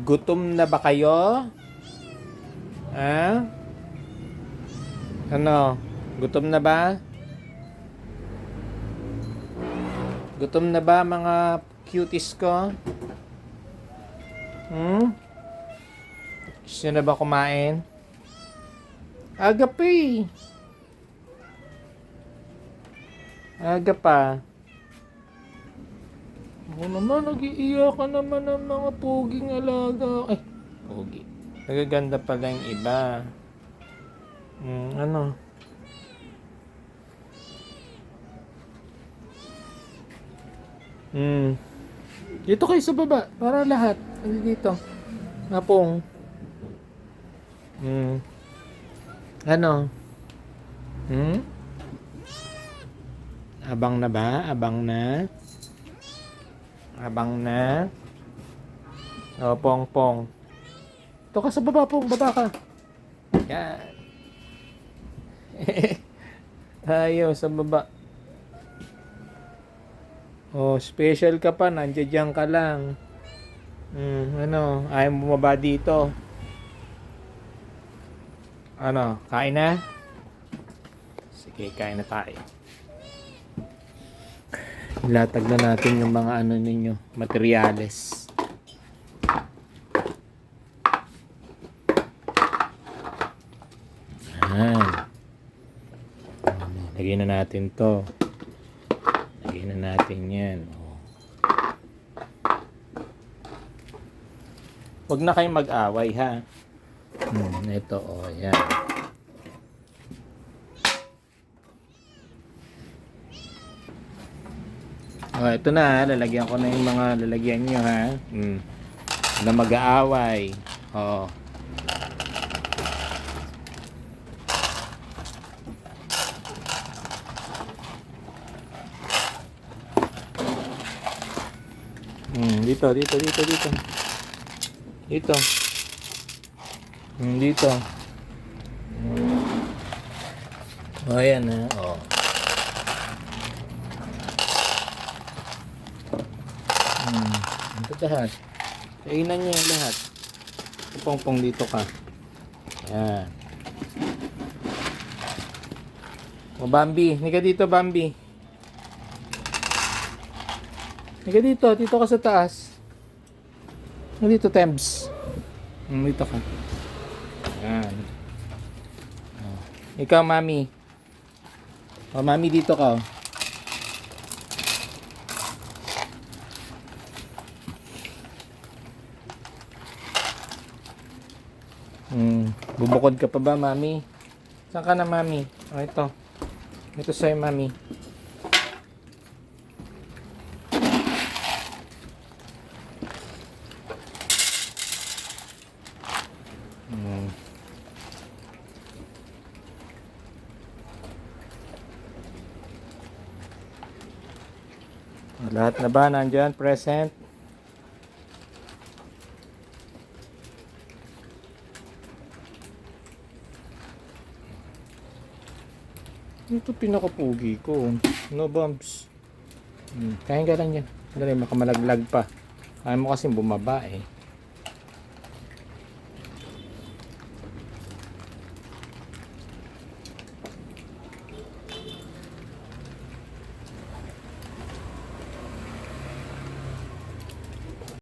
Gutom na ba kayo? Ah? Ano? Gutom na ba? Gutom na ba mga cuties ko? Gusto na ba kumain? Aga pa eh. Aga pa. Ako naman, nag-iiyak ka naman ng mga puging alaga. Ay, pugi. Nagaganda pala yung iba. Ano? Dito kayo sa baba. Para lahat. Dito. Napong. Ano? Abang na ba? Abang na? Abang na? O, pong. Ito ka sa baba, pong. Baba ka. Yan. Ayaw, sa baba. Oh, special ka pa. Nandiyan ka lang. Ano? Ayaw bumaba dito. Ano? Kain na? Sige, kain na tayo. Ilatag na natin yung mga ano ninyo, materyales. Lagyan na natin to. Lagyan na natin yan. Huwag na kayong mag-away ha. Ito yan. Ito na, lalagyan ko na yung mga lalagyan nyo ha. Na mag-aaway. Dito. Dito. Dito. Ayan ha. Ito lahat. Kainan niya yung lahat. Pong dito ka. Ayan. O Bambi. Nika dito Bambi. Nika dito. Dito ka sa taas. Dito Tembs. Dito ka. Ayan. Ikaw Mami. O Mami dito ka. Bubukod ka pa ba, Mami? Saan ka na, Mami? Ito. Ito sa'yo, Mami. Lahat na ba nandyan? Present? Ito pinakapugi ko. No bumps. Kain ka lang yan. Dali, makamalaglag pa. Kaya mo kasing bumaba eh.